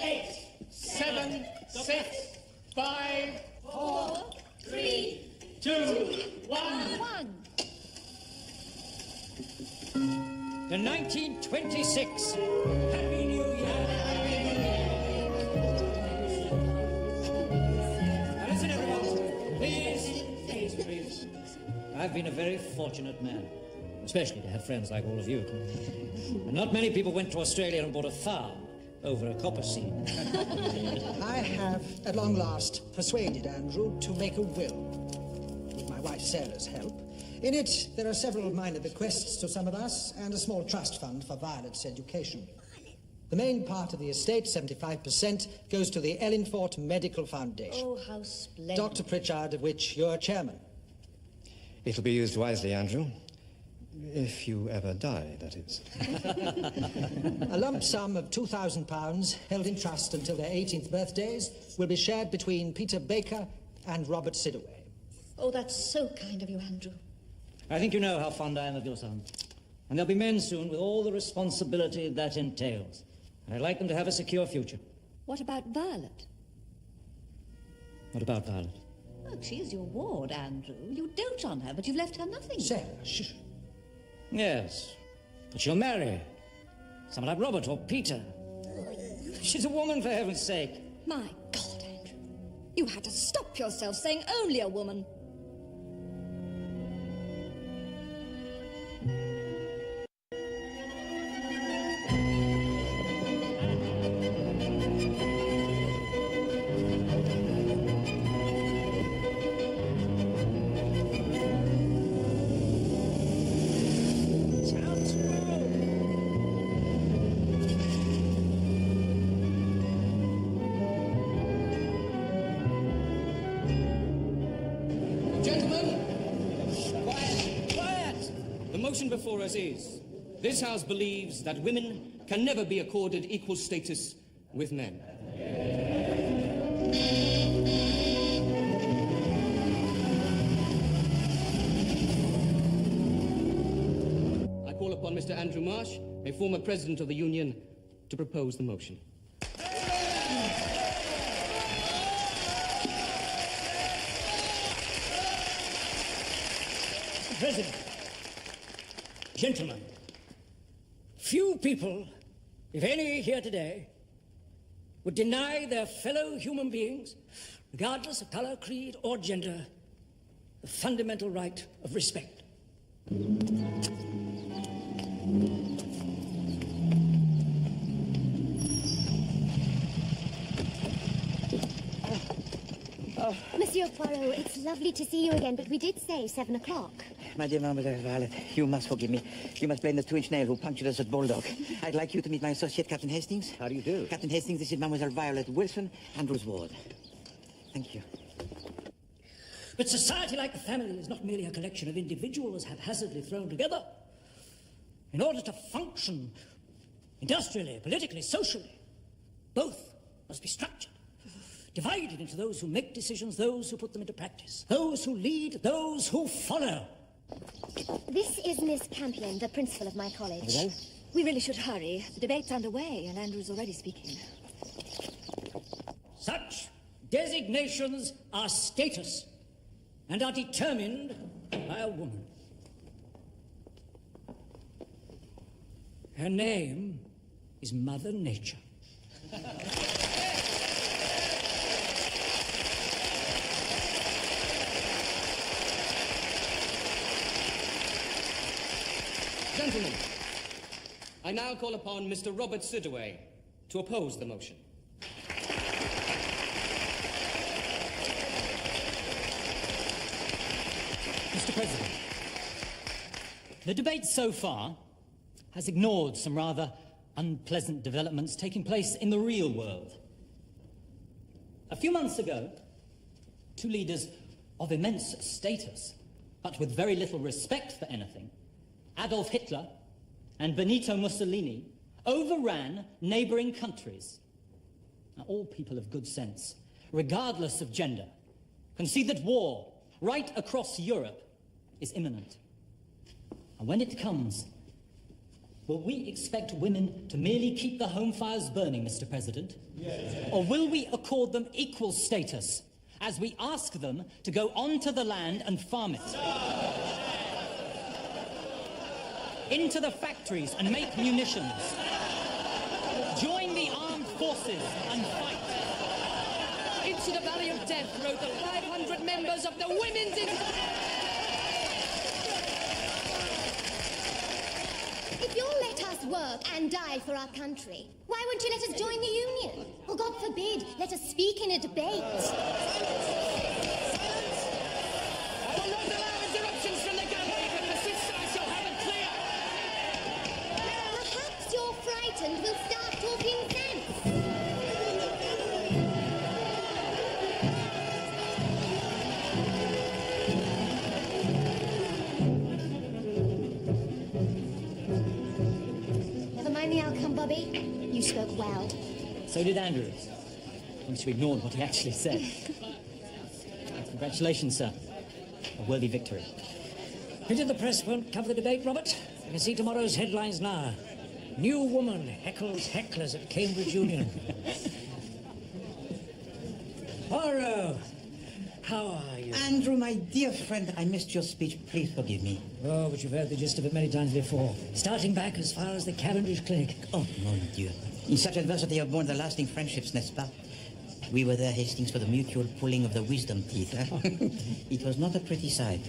8, 7, 6, 5, 4, 3, 2, 1. The 1926. Happy New Year. Happy New Year. Now listen, everyone. Please. I've been a very fortunate man, especially to have friends like all of you. And not many people went to Australia and bought a farm over a copper seam. I have, at long last, persuaded Andrew to make a will, with my wife Sarah's help. In it, there are several minor bequests to some of us and a small trust fund for Violet's education. The main part of the estate, 75%, goes to the Ellingfort Medical Foundation. Oh, how splendid. Dr. Pritchard, of which you're chairman. It'll be used wisely, Andrew. If you ever die, that is. A lump sum of £2,000 held in trust until their 18th birthdays will be shared between Peter Baker and Robert Sidaway. Oh, that's so kind of you, Andrew. I think you know how fond I am of your son. And there'll be men soon with all the responsibility that entails. And I'd like them to have a secure future. What about Violet? What about Violet? Oh, she's your ward, Andrew. You dote on her, but you've left her nothing. Sarah, shh. Yes, but she'll marry someone like Robert or Peter. She's a woman, for heaven's sake. My God, Andrew. You had to stop yourself saying only a woman. Before us is, this House believes that women can never be accorded equal status with men. I call upon Mr. Andrew Marsh, a former president of the Union, to propose the motion. Mr. President. Gentlemen, few people, if any here today, would deny their fellow human beings, regardless of color, creed, or gender, the fundamental right of respect. Monsieur Poirot, it's lovely to see you again, but we did say 7 o'clock. My dear Mademoiselle Violet, you must forgive me. You must blame the 2-inch nail who punctured us at Bulldog. I'd like you to meet my associate, Captain Hastings. How do you do? Captain Hastings, this is Mademoiselle Violet Wilson, Andrew's ward. Thank you. But society, like the family, is not merely a collection of individuals haphazardly thrown together. In order to function industrially, politically, socially, both must be structured, divided into those who make decisions, those who put them into practice, those who lead, those who follow. This is Miss Campion, the principal of my college. Hello? We really should hurry. The debate's underway, and Andrew's already speaking. Such designations are status and are determined by a woman. Her name is Mother Nature. Gentlemen, I now call upon Mr. Robert Sidaway to oppose the motion. Mr. President, the debate so far has ignored some rather unpleasant developments taking place in the real world. A few months ago, two leaders of immense status, but with very little respect for anything, Adolf Hitler and Benito Mussolini, overran neighboring countries. Now, all people of good sense, regardless of gender, can see that war right across Europe is imminent. And when it comes, will we expect women to merely keep the home fires burning, Mr. President? Yes. Or will we accord them equal status as we ask them to go onto the land and farm it? Into the factories and make munitions. Join the armed forces and fight. Into the Valley of Death rode the 500 members of the Women's If you'll let us work and die for our country, why won't you let us join the union? Or, God forbid, let us speak in a debate. I will not allow interruptions from the gallery. If it persists, I shall have it clear. Perhaps you're frightened. We'll start talking sense. Never mind the outcome, Bobby. You spoke well. So did Andrew. Once you ignored what he actually said. Congratulations, sir. A worthy victory. Pity the press won't cover the debate, Robert. I can see tomorrow's headlines now. New woman heckles hecklers at Cambridge Union. Poirot, how are you? Andrew, my dear friend, I missed your speech. Please forgive me. Oh, but you've heard the gist of it many times before. Starting back as far as the Cavendish Clinic. Oh, mon Dieu. In such adversity are born the lasting friendships, n'est-ce pas? We were there, Hastings, for the mutual pulling of the wisdom teeth. Eh? It was not a pretty sight.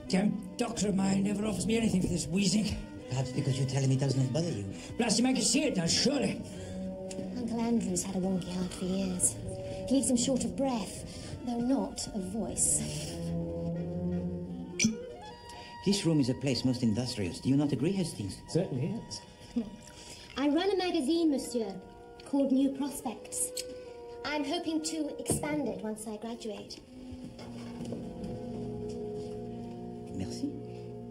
Damn doctor of mine never offers me anything for this wheezing. Perhaps because you tell him it does not bother you. Blast him, I can see it now, surely. Uncle Andrew's had a wonky heart for years. It leaves him short of breath, though not of voice. This room is a place most industrious. Do you not agree, Hastings? Certainly is. I run a magazine, monsieur, called New Prospects. I'm hoping to expand it once I graduate. Merci.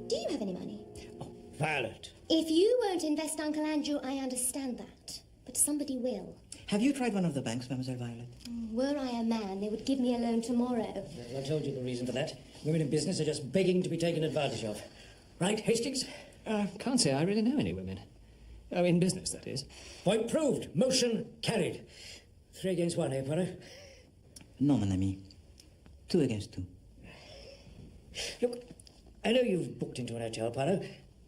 Do you have any money? Oh, Violet. If you won't invest, Uncle Andrew, I understand that. But somebody will. Have you tried one of the banks, Mademoiselle Violet? Were I a man, they would give me a loan tomorrow. I told you the reason for that. Women in business are just begging to be taken advantage of. Right, Hastings? Can't say I really know any women. Oh, in business, that is. Point proved. Motion carried. 3 against 1, eh, Poirot? No, mon ami. 2 against 2. Look, I know you've booked into an hotel, Poirot,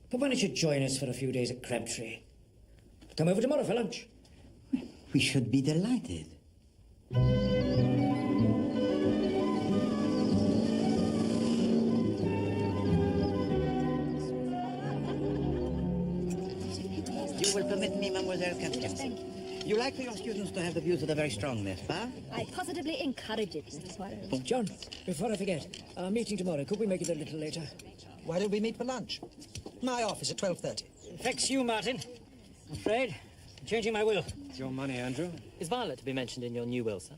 but why don't you join us for a few days at Crabtree? Come over tomorrow for lunch. We should be delighted. You will permit me, Mademoiselle Captain. Thank you. You like for your students to have the views that are very strong, n'est-ce pas? I positively encourage it, Mr. Poirot. John, before I forget, our meeting tomorrow, could we make it a little later? Why don't we meet for lunch? My office at 12:30. Affects you, Martin. I'm afraid. I'm changing my will. It's your money, Andrew. Is Violet to be mentioned in your new will, sir?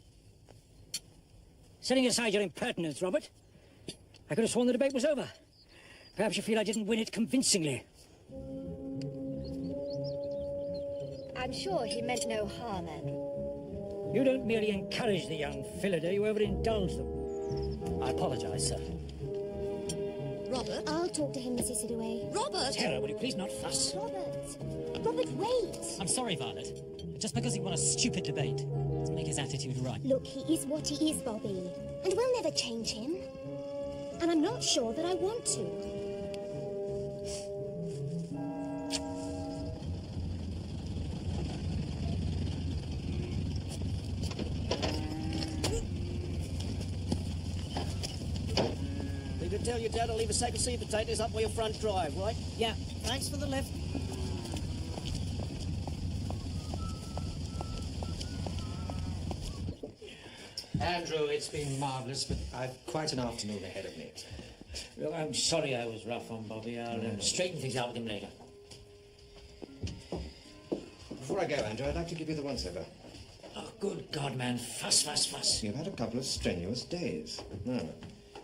Setting aside your impertinence, Robert, I could have sworn the debate was over. Perhaps you feel I didn't win it convincingly. I'm sure he meant no harm, Andrew. You don't merely encourage the young Philader, you overindulge them. I apologize, sir. Robert? I'll talk to him, Mrs. Sidaway. Robert! Sarah, will you please not fuss? Robert, wait! I'm sorry, Violet. Just because he won a stupid debate doesn't make his attitude right. Look, he is what he is, Bobby. And we'll never change him. And I'm not sure that I want to. Tell your dad to leave a sack of seed potatoes up by your front drive, right? Yeah, thanks for the lift. Andrew, it's been marvellous, but I've quite an afternoon ahead of me. Look, I'm sorry I was rough on Bobby. I'll straighten things out with him later. Before I go, Andrew, I'd like to give you the once-over. Oh, good God, man. Fuss, fuss, fuss. You've had a couple of strenuous days. Now,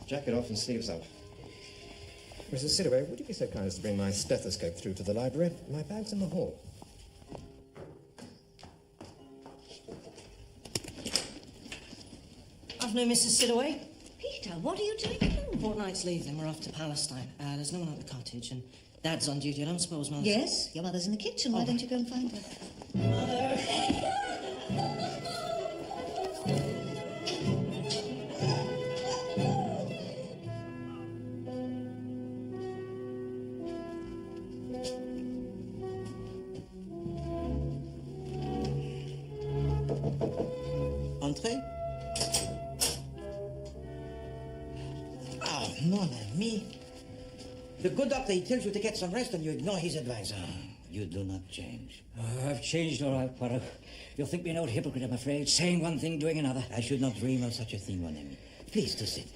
jacket off and sleeves up. Mrs. Sidaway, would you be so kind as to bring my stethoscope through to the library? My bag's in the hall. Afternoon, Mrs. Sidaway. Peter, Victor, what are you doing? Fortnight's leave, then we're off to Palestine. There's no one at the cottage, and Dad's on duty. I don't suppose Mother's... Yes, your mother's in the kitchen. Why don't you go and find her? Mother! Entrez. Oh, mon ami. The good doctor, he tells you to get some rest and you ignore his advice. You do not change. Oh, I've changed all right, Poirot. You'll think me an old hypocrite, I'm afraid. Saying one thing, doing another. I should not dream of such a thing, mon ami. Please to sit.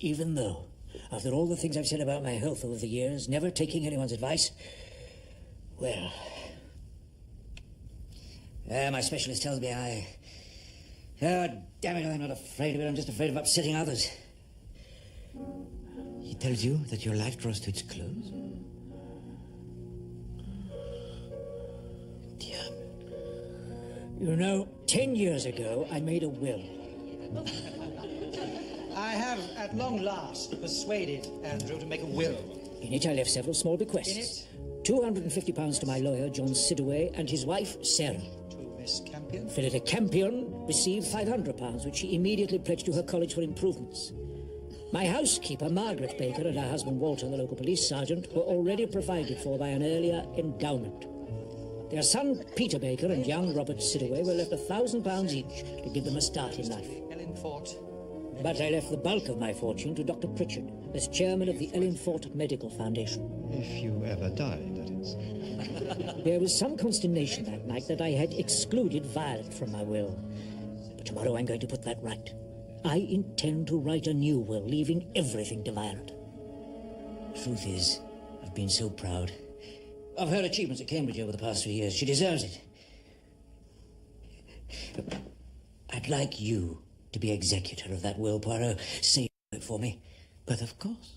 Even though, after all the things I've said about my health over the years, never taking anyone's advice, well... my specialist tells me Oh, damn it, I'm not afraid of it. I'm just afraid of upsetting others. He tells you that your life draws to its close? You know, 10 years ago, I made a will. I have, at long last, persuaded Andrew to make a will. In it, I left several small bequests. £250 to my lawyer, John Sidaway, and his wife, Sarah. To Miss Campion? Philippa Campion received £500, which she immediately pledged to her college for improvements. My housekeeper, Margaret Baker, and her husband, Walter, the local police sergeant, were already provided for by an earlier endowment. Their son, Peter Baker, and young Robert Sidaway were left £1,000 each to give them a start in life. But I left the bulk of my fortune to Dr. Pritchard, as chairman of the Ellingfort Medical Foundation. If you ever died, that is. There was some consternation that night that I had excluded Violet from my will. But tomorrow I'm going to put that right. I intend to write a new will, leaving everything to Violet. Truth is, I've been so proud of her achievements at Cambridge over the past 3 years. She deserves it. I'd like you to be executor of that will, Poirot. Say it for me. But of course.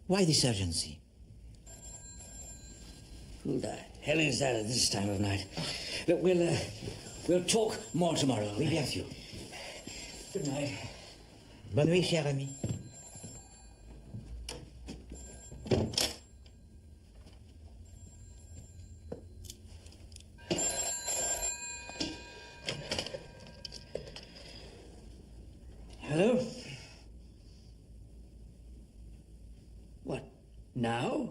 Why this urgency? Who the hell is that at this time of night? Look, we'll talk more tomorrow. Oui, bien sûr. Good night. Bonne nuit, cher ami. Hello? What, now?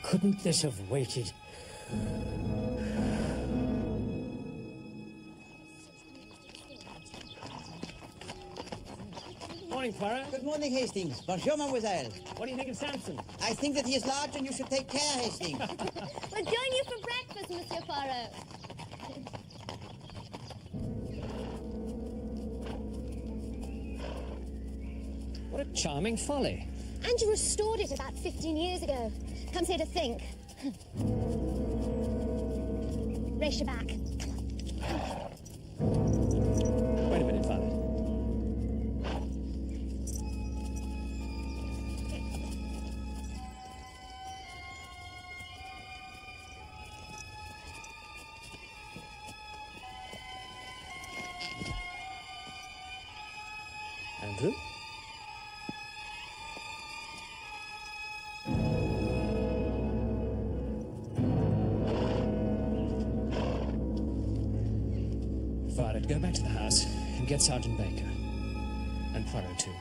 Couldn't this have waited? Morning, Poirot. Good morning, Hastings. Bonjour, mademoiselle. What do you think of Samson? I think that he is large and you should take care, Hastings. We'll join you for breakfast, Monsieur Poirot. What a charming folly. Andrew restored it about 15 years ago. Comes here to think. Race your back. Wait a minute, Violet. Andrew? Violet, go back to the house and get Sergeant Baker. And Poirot, too.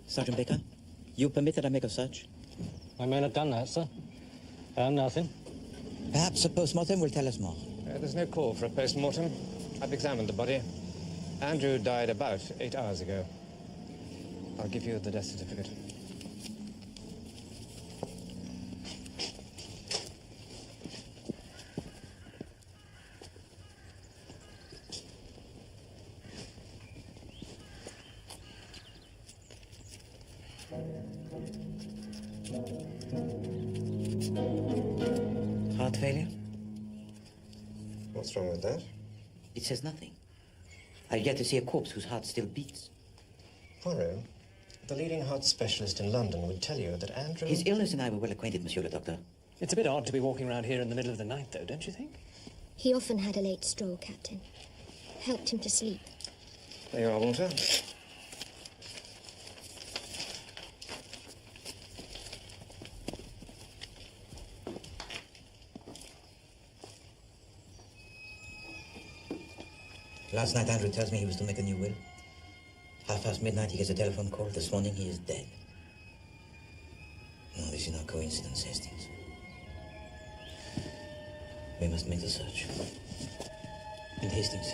Sergeant Baker, you permit that I make a search? I may not have done that, sir. Found nothing. Perhaps a post-mortem will tell us more. There's no call for a post-mortem. I've examined the body. Andrew died about 8 hours ago. I'll give you the death certificate. Heart failure? What's wrong with that? It says nothing. I've yet to see a corpse whose heart still beats. Poirot, the leading heart specialist in London would tell you that Andrew... His illness and I were well acquainted, Monsieur le Docteur. It's a bit odd to be walking around here in the middle of the night, though, don't you think? He often had a late stroll, Captain. Helped him to sleep. There you are, Walter. Last night, Andrew tells me he was to make a new will. midnight, he gets a telephone call. This morning, he is dead. No, this is not coincidence, Hastings. We must make the search. And Hastings,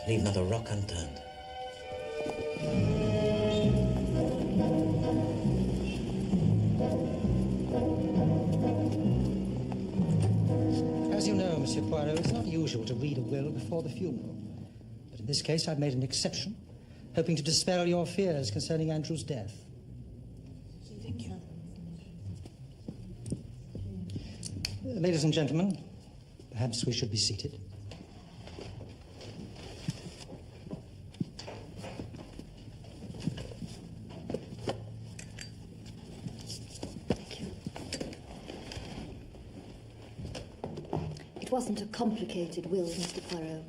leave not a rock unturned. As you know, Monsieur Poirot, it's not usual to read a will before the funeral. But in this case, I've made an exception, hoping to dispel your fears concerning Andrew's death. Thank you. Ladies and gentlemen, perhaps we should be seated. It wasn't a complicated will, Mr. Poirot.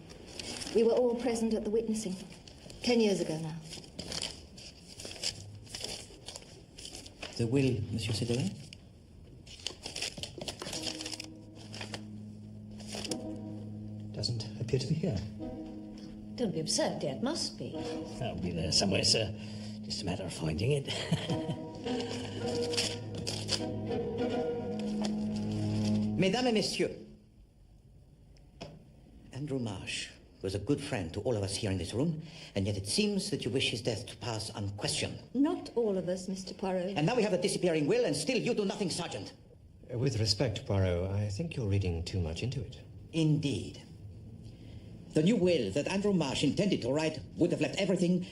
We were all present at the witnessing 10 years ago now. The will, Monsieur Cedric? Doesn't appear to be here. Don't be absurd, dear. It must be. That'll be there somewhere, sir. Just a matter of finding it. Mesdames et messieurs, Andrew Marsh was a good friend to all of us here in this room, and yet it seems that you wish his death to pass unquestioned. Not all of us, Mr. Poirot. And now we have a disappearing will, and still you do nothing, Sergeant. With respect, Poirot, I think you're reading too much into it. Indeed. The new will that Andrew Marsh intended to write would have left everything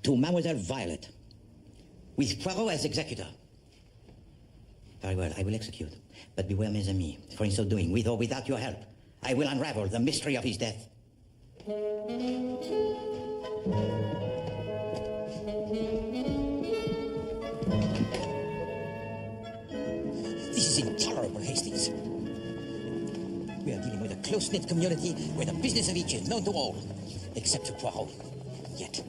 to Mademoiselle Violet, with Poirot as executor. Very well, I will execute. But beware, mes amis, for in so doing, with or without your help, I will unravel the mystery of his death. This is intolerable, Hastings. We are dealing with a close-knit community where the business of each is known to all, except to Poirot. Yet.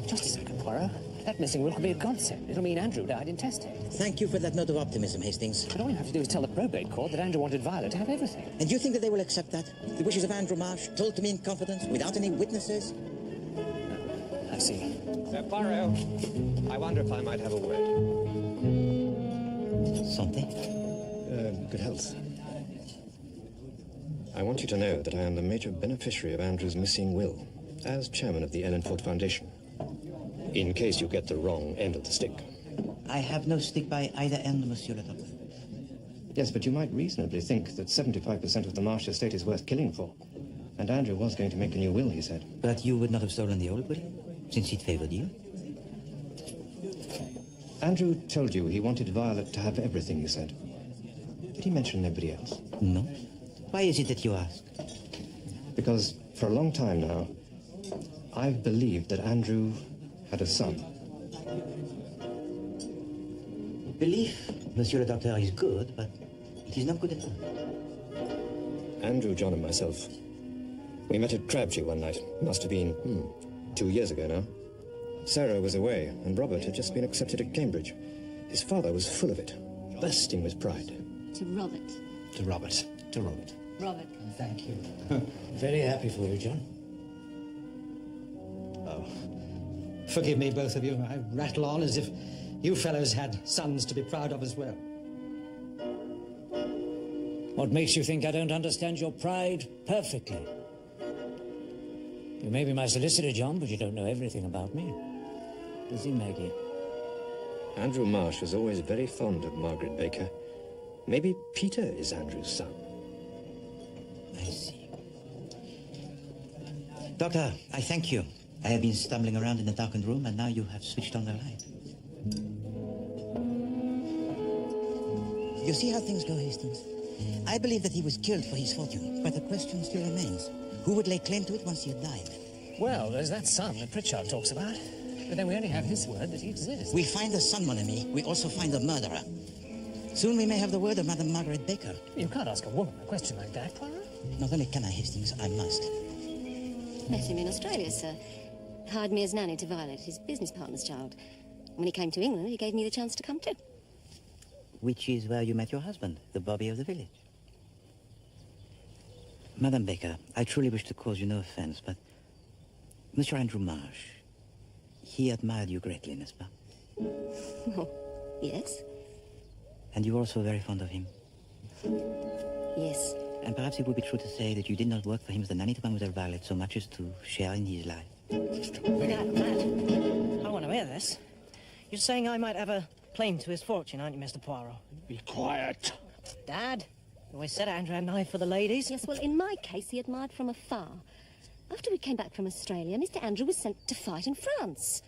Just a second, Poirot. That missing will could be a godsend. It'll mean Andrew died intestate. Thank you for that note of optimism, Hastings. But all you have to do is tell the probate court that Andrew wanted Violet to have everything. And you think that they will accept that? The wishes of Andrew Marsh, told to me in confidence, without any witnesses? I see. Poirot, I wonder if I might have a word. Something? Good health. I want you to know that I am the major beneficiary of Andrew's missing will, as chairman of the Ellenford Foundation. In case you get the wrong end of the stick. I have no stick by either end, Monsieur le Docteur. Yes, but you might reasonably think that 75% of the Marsh estate is worth killing for. And Andrew was going to make a new will, he said. But you would not have stolen the old will, since it favored you? Andrew told you he wanted Violet to have everything, you said. Did he mention nobody else? No. Why is it that you ask? Because for a long time now, I've believed that Andrew had a son. Belief, Monsieur le Docteur, is good, but it is not good enough. Andrew, John, and myself, we met at Crabtree one night. Must have been, 2 years ago now. Sarah was away, and Robert had just been accepted at Cambridge. His father was full of it, bursting with pride. To Robert. To Robert. To Robert. Robert. Thank you. Very happy for you, John. Oh, forgive me, both of you. I rattle on as if you fellows had sons to be proud of as well. What makes you think I don't understand your pride perfectly? You may be my solicitor, John, but you don't know everything about me. Does he, Maggie? Andrew Marsh was always very fond of Margaret Baker. Maybe Peter is Andrew's son. I see. Doctor, I thank you. I have been stumbling around in the darkened room, and now you have switched on the light. You see how things go, Hastings? I believe that he was killed for his fortune, but the question still remains. Who would lay claim to it once he had died? Well, there's that son that Pritchard talks about. But then we only have his word that he exists. We find the son, mon ami. We also find the murderer. Soon we may have the word of Madame Margaret Baker. You can't ask a woman a question like that, Poirot. Not only can I, Hastings, I must. Met him in Australia, sir. Hired me as nanny to Violet, his business partner's child. When he came to England, he gave me the chance to come too. Which is where you met your husband, the Bobby of the village. Madame Baker, I truly wish to cause you no offense, but Monsieur Andrew Marsh, he admired you greatly, n'est-ce pas? Oh, yes. And you were also very fond of him? Yes. And perhaps it would be true to say that you did not work for him as the nanny to Mademoiselle Violet so much as to share in his life. Dad, I want to hear this. You're saying I might have a claim to his fortune, aren't you, Mr. Poirot? Be quiet. Dad, you always said Andrew had an eye for the ladies. Yes, well, in my case, he admired from afar. After we came back from Australia, Mr. Andrew was sent to fight in France.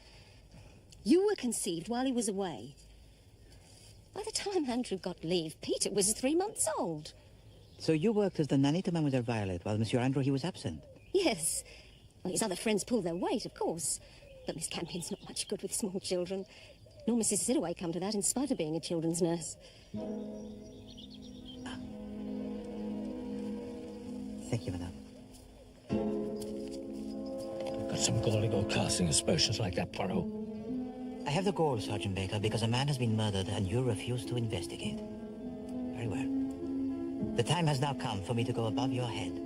You were conceived while he was away. By the time Andrew got leave, Peter was 3 months old. So you worked as the nanny to Mademoiselle Violet while Monsieur Andrew, he was absent? Yes. Well, his other friends pulled their weight, of course. But Miss Campion's not much good with small children. Nor Mrs. Sidaway come to that, in spite of being a children's nurse. Thank you, madame. Got some gall to go casting aspersions like that, Poirot. I have the gall, Sergeant Baker, because a man has been murdered and you refuse to investigate. Very well. The time has now come for me to go above your head.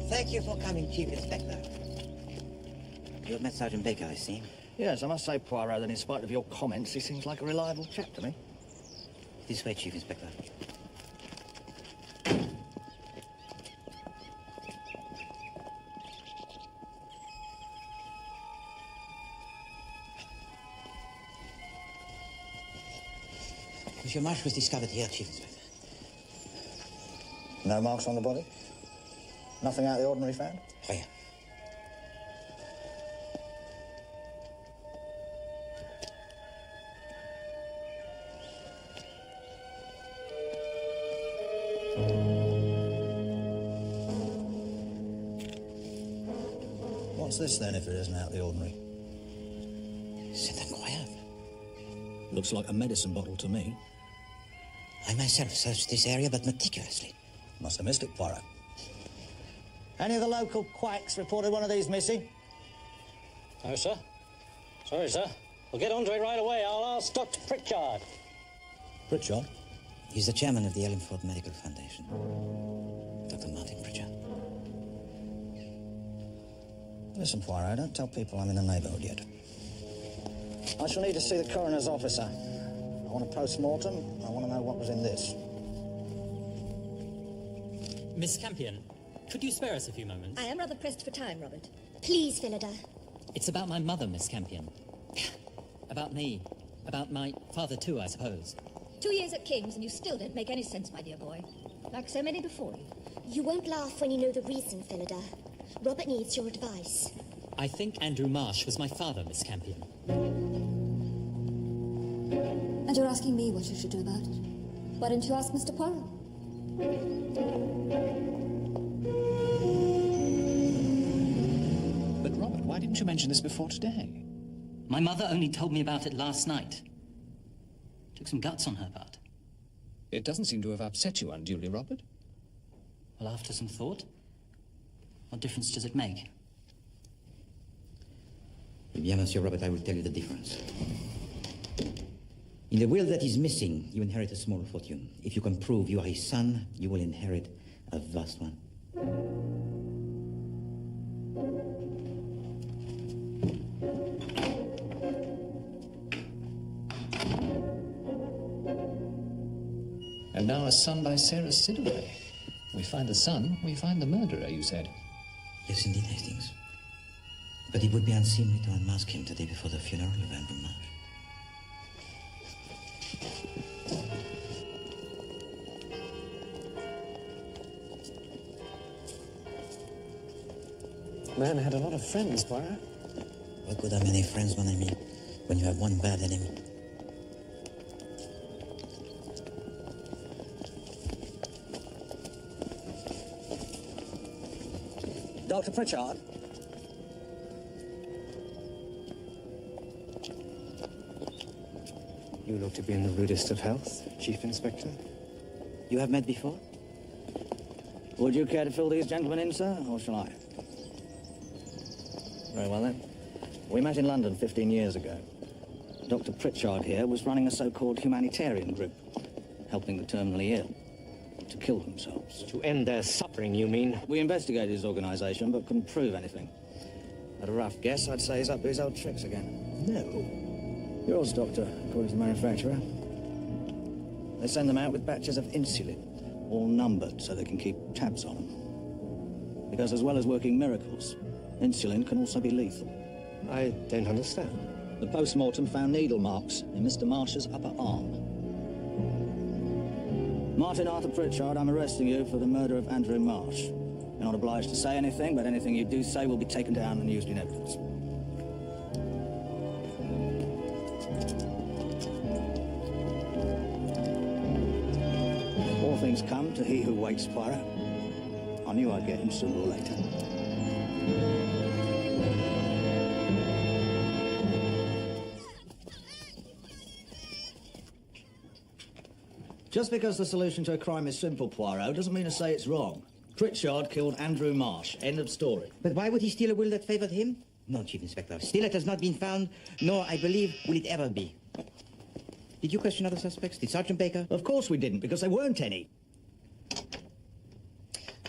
Thank you for coming, Chief Inspector. You have met Sergeant Baker, I see. Yes, I must say, Poirot, that in spite of your comments, he seems like a reliable chap to me. This way, Chief Inspector. Monsieur Marsh was discovered here, Chief Inspector. No marks on the body? Nothing out of the ordinary found? Rien. What's this, then, if it isn't out of the ordinary? C'est incroyable. Looks like a medicine bottle to me. I myself searched this area, but meticulously. Must have missed it, Poirot. Any of the local quacks reported one of these missing? No, sir. Sorry, sir. We'll get onto it right away. I'll ask Dr. Pritchard. Pritchard? He's the chairman of the Ellingford Medical Foundation. Dr. Martin Pritchard. Listen, Poirot, don't tell people I'm in the neighbourhood yet. I shall need to see the coroner's officer. I want a post-mortem. I want to know what was in this. Miss Campion, could you spare us a few moments? I am rather pressed for time, Robert. Please, Phillida. It's about my mother, Miss Campion. About me. About my father, too, I suppose. 2 years at King's and you still don't make any sense, my dear boy. Like so many before you. You won't laugh when you know the reason, Phillida. Robert needs your advice. I think Andrew Marsh was my father, Miss Campion. And you're asking me what you should do about it? Why don't you ask Mr. Poirot? But, Robert, why didn't you mention this before today? My mother only told me about it last night. Took some guts on her part. It doesn't seem to have upset you unduly, Robert. Well, after some thought, what difference does it make? Eh bien, Monsieur Robert, I will tell you the difference. In the will that is missing, you inherit a small fortune. If you can prove you are his son, you will inherit a vast one. And now a son by Sarah Sidaway. We find the son, we find the murderer, you said. Yes, indeed, Hastings. But it would be unseemly to unmask him the day before the funeral of Andrew Marsh. man had a lot of friends, Poirot. What good are many friends, mon ami, when you have one bad enemy? Dr. Pritchard? You look to be in the rudest of health, Chief Inspector. You have met before? Would you care to fill these gentlemen in, sir, or shall I? Very well, then. We met in London 15 years ago. Dr. Pritchard here was running a so-called humanitarian group, helping the terminally ill to kill themselves. To end their suffering, you mean? We investigated his organization, but couldn't prove anything. At a rough guess, I'd say he's up to his old tricks again. No. Yours, Doctor, according to the manufacturer. They send them out with batches of insulin, all numbered so they can keep tabs on them. Because as well as working miracles, insulin can also be lethal. I don't understand. The post-mortem found needle marks in Mr. Marsh's upper arm. Martin Arthur Pritchard, I'm arresting you for the murder of Andrew Marsh. You're not obliged to say anything, but anything you do say will be taken down and used in evidence. All things come to he who waits, Poirot. I knew I'd get him sooner or later. Just because the solution to a crime is simple, Poirot, doesn't mean to say it's wrong. Pritchard killed Andrew Marsh. End of story. But why would he steal a will that favored him? No, Chief Inspector. Still, it has not been found, nor, I believe, will it ever be. Did you question other suspects? Did Sergeant Baker? Of course we didn't, because there weren't any.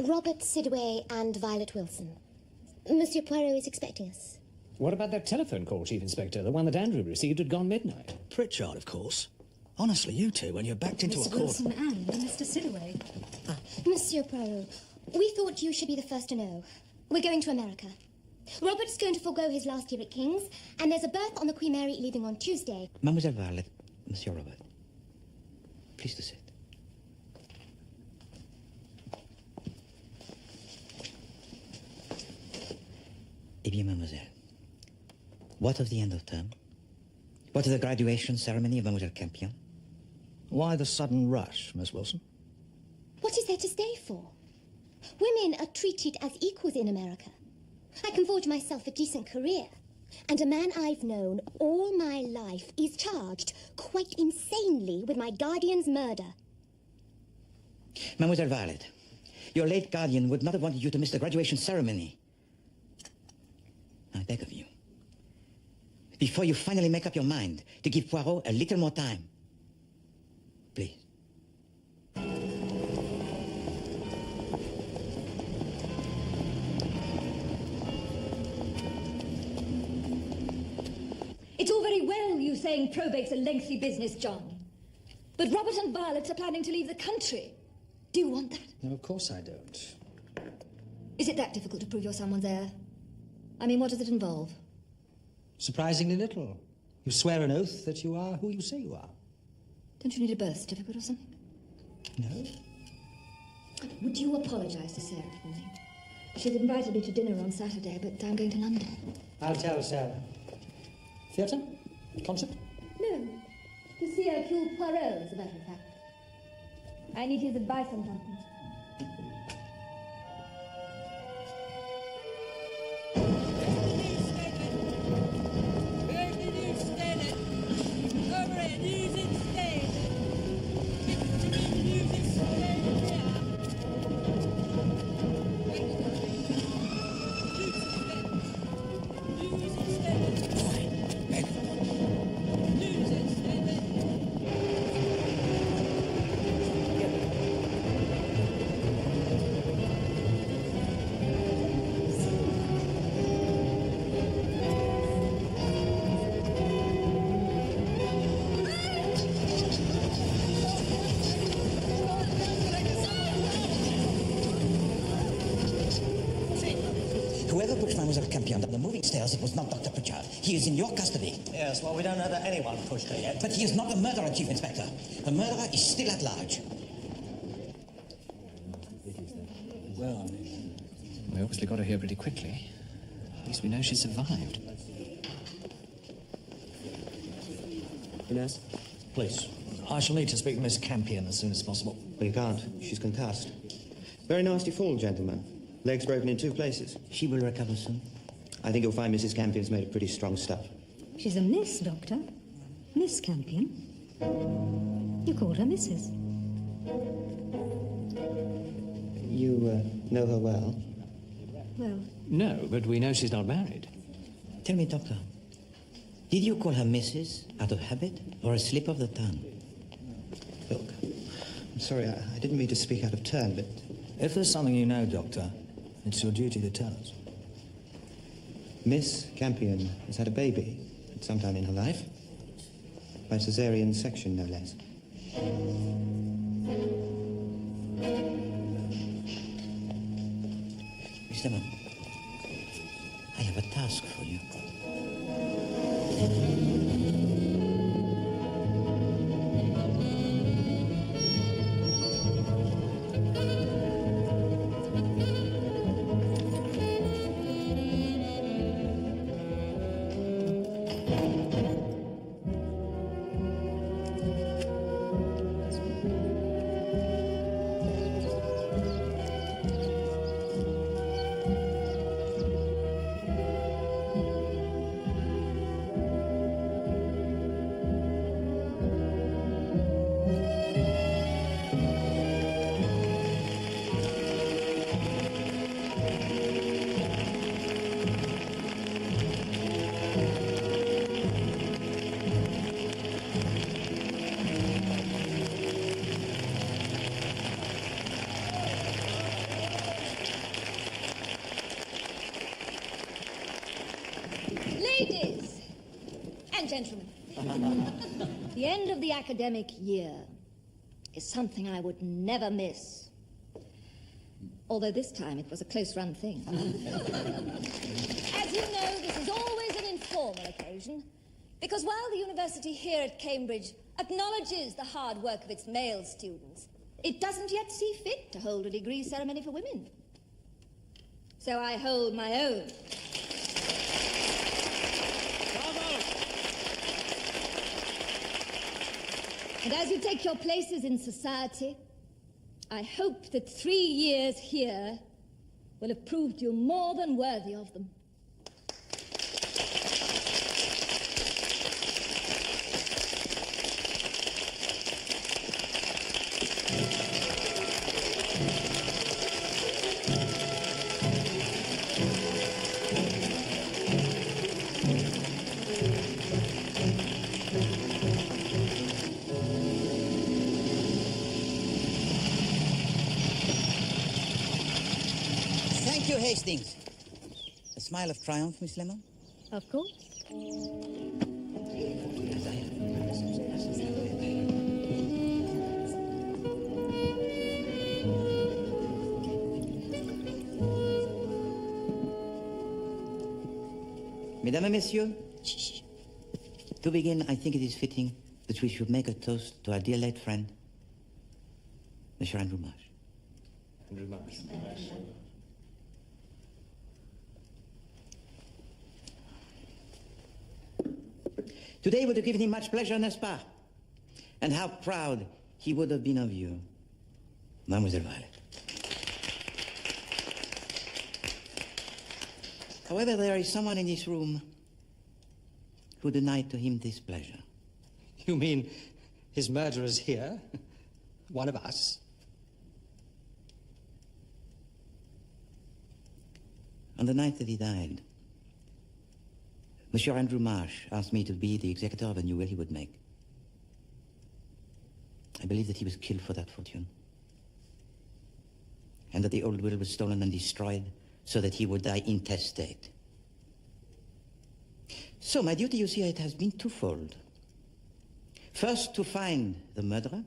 Robert Sidway and Violet Wilson. Monsieur Poirot is expecting us. What about that telephone call, Chief Inspector? The one that Andrew received had gone midnight. Pritchard, of course. Honestly, you two, when you're backed into a Mr. corner... Wilson and Mr. Sidway. Monsieur Poirot, we thought you should be the first to know. We're going to America. Robert's going to forego his last year at King's, and there's a berth on the Queen Mary leaving on Tuesday. Mademoiselle Violet, Monsieur Robert, please to sit. Eh bien, mademoiselle, what of the end of term? What of the graduation ceremony of Mademoiselle Campion? Why the sudden rush, Miss Wilson? What is there to stay for? Women are treated as equals in America. I can forge myself a decent career. And a man I've known all my life is charged, quite insanely, with my guardian's murder. Mademoiselle Violet, your late guardian would not have wanted you to miss the graduation ceremony. I beg of you, before you finally make up your mind, to give Poirot a little more time. Please. It's all very well you saying probate's a lengthy business, John. But Robert and Violet are planning to leave the country. Do you want that? No, of course I don't. Is it that difficult to prove you're someone's heir? I mean, what does it involve? Surprisingly little. You swear an oath that you are who you say you are. Don't you need a birth certificate or something? No. Would you apologise to Sarah for me? She's invited me to dinner on Saturday, but I'm going to London. I'll tell Sarah. Theatre? Concert? No. To see Hercule Poirot, as a matter of fact. I need his advice on something. Whoever pushed Mademoiselle Campion up the moving stairs, it was not Dr. Pritchard. He is in your custody. Yes, well, we don't know that anyone pushed her yet. But he is not a murderer, Chief Inspector. The murderer is still at large. Well, we obviously got her here pretty quickly. At least we know she survived. Inez? Please. I shall need to speak to Miss Campion as soon as possible. Well, you can't. She's concussed. Very nasty fall, gentlemen. Legs broken in 2 places. She will recover soon. I think you'll find Mrs. Campion's made of pretty strong stuff. She's a miss, Doctor. Miss Campion. You called her Mrs. You know her well? Well... No, but we know she's not married. Tell me, Doctor, did you call her Mrs. out of habit or a slip of the tongue? Look, I'm sorry, I didn't mean to speak out of turn, but... If there's something you know, Doctor, it's your duty to tell us. Miss Campion has had a baby at some time in her life. By caesarean section, no less. Miss Lemon, I have a task for you. Ladies and gentlemen, the end of the academic year is something I would never miss. Although this time it was a close-run thing. As you know, this is always an informal occasion, because while the university here at Cambridge acknowledges the hard work of its male students, it doesn't yet see fit to hold a degree ceremony for women. So I hold my own. And as you take your places in society, I hope that 3 years here will have proved you more than worthy of them. Thank you, Hastings. A smile of triumph, Miss Lemon? Of course. Mesdames et Messieurs, to begin, I think it is fitting that we should make a toast to our dear late friend, Monsieur Andrew Marsh. Andrew Marsh. Today would have given him much pleasure, n'est-ce pas? And how proud he would have been of you, Mademoiselle Violet. However, there is someone in this room who denied to him this pleasure. You mean his murderer's here? One of us? On the night that he died, Monsieur Andrew Marsh asked me to be the executor of a new will he would make. I believe that he was killed for that fortune, and that the old will was stolen and destroyed so that he would die intestate. So my duty, you see, it has been twofold. First, to find the murderer,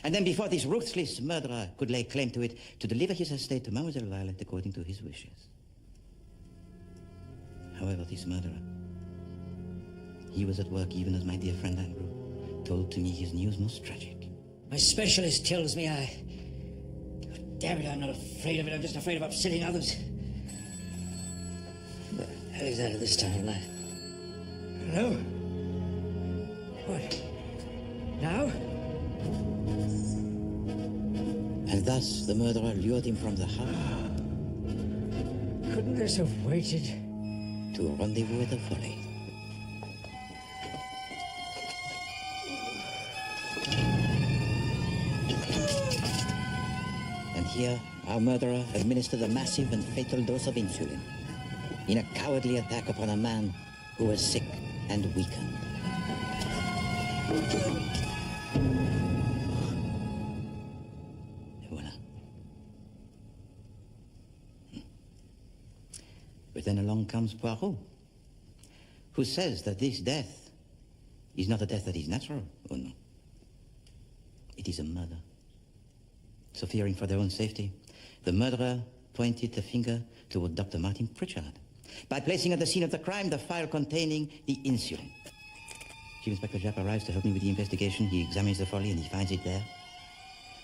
and then before this ruthless murderer could lay claim to it, to deliver his estate to Mademoiselle Violet according to his wishes. However, this murderer, he was at work even as my dear friend Andrew told to me his news most tragic. My specialist tells me damn it, I'm not afraid of it. I'm just afraid of upsetting others. Who's that at this time of night? Hello? What? Now? And thus the murderer lured him from the house. Couldn't this have waited? To rendezvous with the folly. And here, our murderer administered a massive and fatal dose of insulin in a cowardly attack upon a man who was sick and weakened. Voilà. But then along comes Poirot, who says that this death is not a death that is natural. Oh no. It is a murder. So fearing for their own safety, the murderer pointed the finger toward Dr. Martin Pritchard by placing at the scene of the crime the file containing the insulin. Chief Inspector Japp arrives to help me with the investigation. He examines the folly and he finds it there.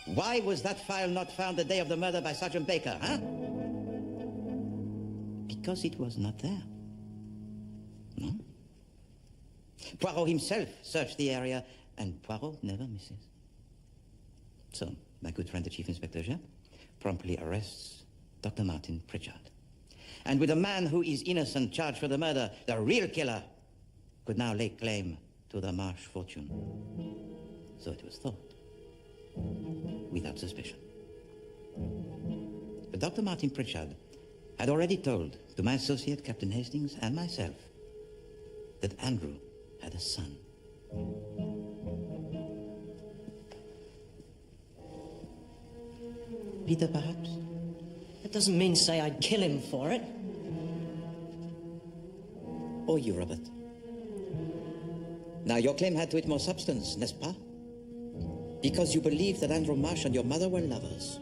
Why was that file not found the day of the murder by Sergeant Baker, huh? Because it was not there. No? Poirot himself searched the area, and Poirot never misses. So, my good friend, the Chief Inspector Japp, promptly arrests Dr. Martin Pritchard. And with a man who is innocent charged for the murder, the real killer could now lay claim to the Marsh fortune. So it was thought, without suspicion. But Dr. Martin Pritchard had already told to my associate, Captain Hastings, and myself, that Andrew had a son. Peter, perhaps? That doesn't mean say I'd kill him for it. Or you, Robert. Now, your claim had to it more substance, n'est-ce pas? Because you believed that Andrew Marsh and your mother were lovers.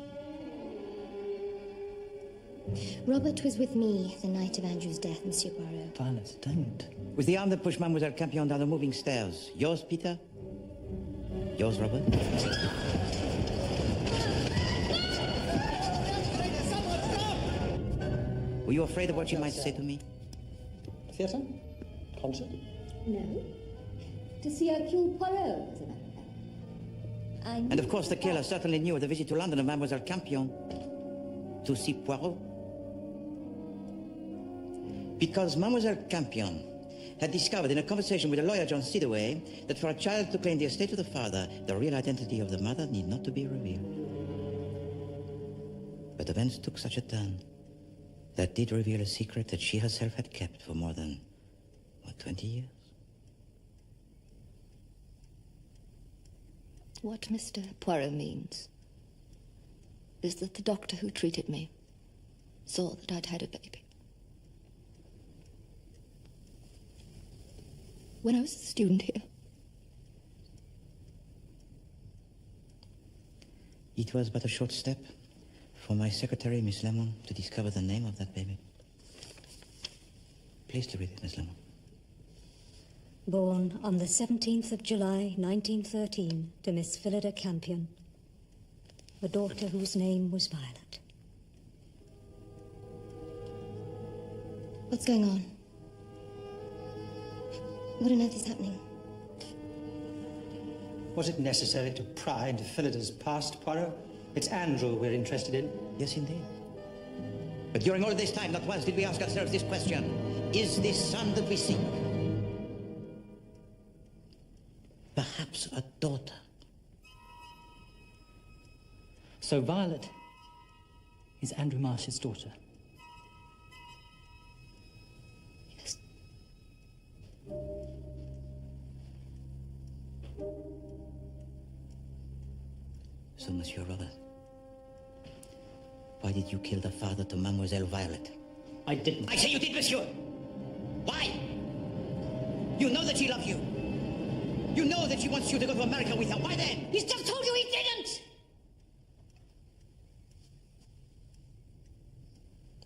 Robert was with me the night of Andrew's death, Monsieur Poirot. Violet, don't. Was the arm that pushed Mademoiselle Campion down the moving stairs yours, Peter? Yours, Robert? Were you afraid of what you might say to me? Theatre? Concert? No. To see Hercule Poirot, as a matter of fact. And of course the killer certainly knew of the visit to London of Mademoiselle Campion to see Poirot. Because Mademoiselle Campion had discovered in a conversation with a lawyer, John Sidaway, that for a child to claim the estate of the father, the real identity of the mother need not to be revealed. But events took such a turn that did reveal a secret that she herself had kept for more than, 20 years? What Mr. Poirot means is that the doctor who treated me saw that I'd had a baby. When I was a student here. It was but a short step for my secretary, Miss Lemon, to discover the name of that baby. Please to read it, Miss Lemon. Born on the 17th of July, 1913, to Miss Phillida Campion, a daughter whose name was Violet. What's going on? What on earth is happening? Was it necessary to pry into Phillida's past, Poirot? It's Andrew we're interested in. Yes, indeed. But during all this time, not once did we ask ourselves this question. Is this son that we seek perhaps a daughter? So Violet is Andrew Marsh's daughter? Yes. So, Monsieur Robert, why did you kill the father to Mademoiselle Violet? I didn't. I say you did, Monsieur! Why? You know that she loves you. You know that she wants you to go to America with her. Why then? He's just told you he didn't!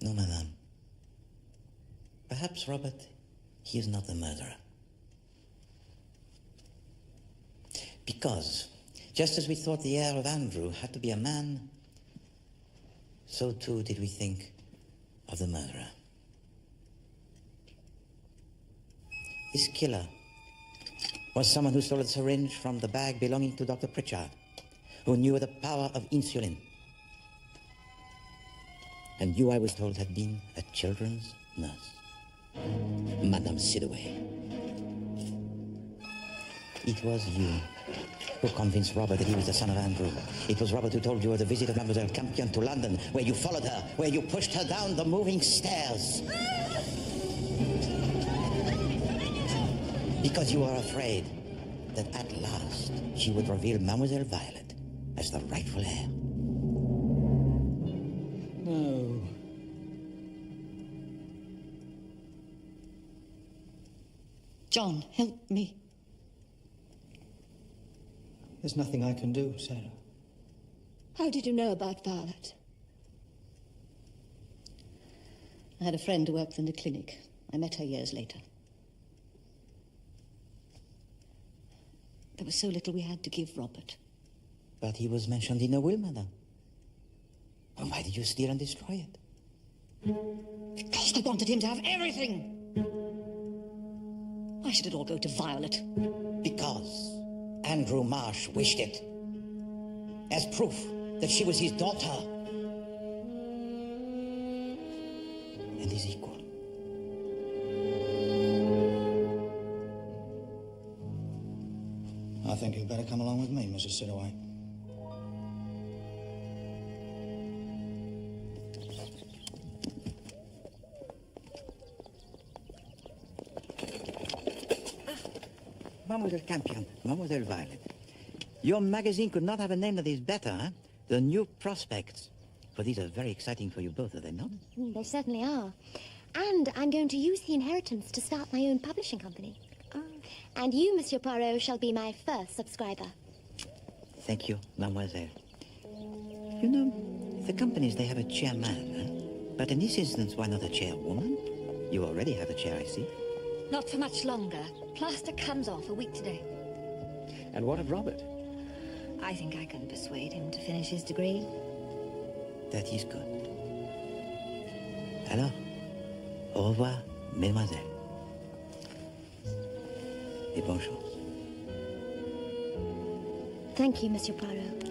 No, madame. Perhaps, Robert, he is not the murderer. Because, just as we thought the heir of Andrew had to be a man, so too did we think of the murderer. This killer was someone who stole a syringe from the bag belonging to Dr. Pritchard, who knew the power of insulin. And you, I was told, had been a children's nurse. Madame Sidaway. It was you who convinced Robert that he was the son of Andrew. It was Robert who told you of the visit of Mademoiselle Campion to London, where you followed her, where you pushed her down the moving stairs. Because you were afraid that at last she would reveal Mademoiselle Violet as the rightful heir. No. John, help me. There's nothing I can do, Sarah. How did you know about Violet? I had a friend who worked in the clinic. I met her years later. There was so little we had to give Robert. But he was mentioned in a will, madame. And why did you steal and destroy it? Because I wanted him to have everything. Why should it all go to Violet? Because Andrew Marsh wished it. As proof that she was his daughter. And his equal. I think you'd better come along with me, Mrs. Sidaway. Mademoiselle Campion, Mademoiselle Violet. Your magazine could not have a name that is better, huh? The New Prospects. For these are very exciting for you both, are they not? They certainly are. And I'm going to use the inheritance to start my own publishing company. Oh. And you, Monsieur Poirot, shall be my first subscriber. Thank you, mademoiselle. You know, the companies, they have a chairman, huh? But in this instance, why not a chairwoman? You already have a chair, I see. Not for much longer. Plaster comes off a week today. And what of Robert? I think I can persuade him to finish his degree. That is good. Alors, au revoir, mesdemoiselles. Et bonne chance. Thank you, Monsieur Poirot.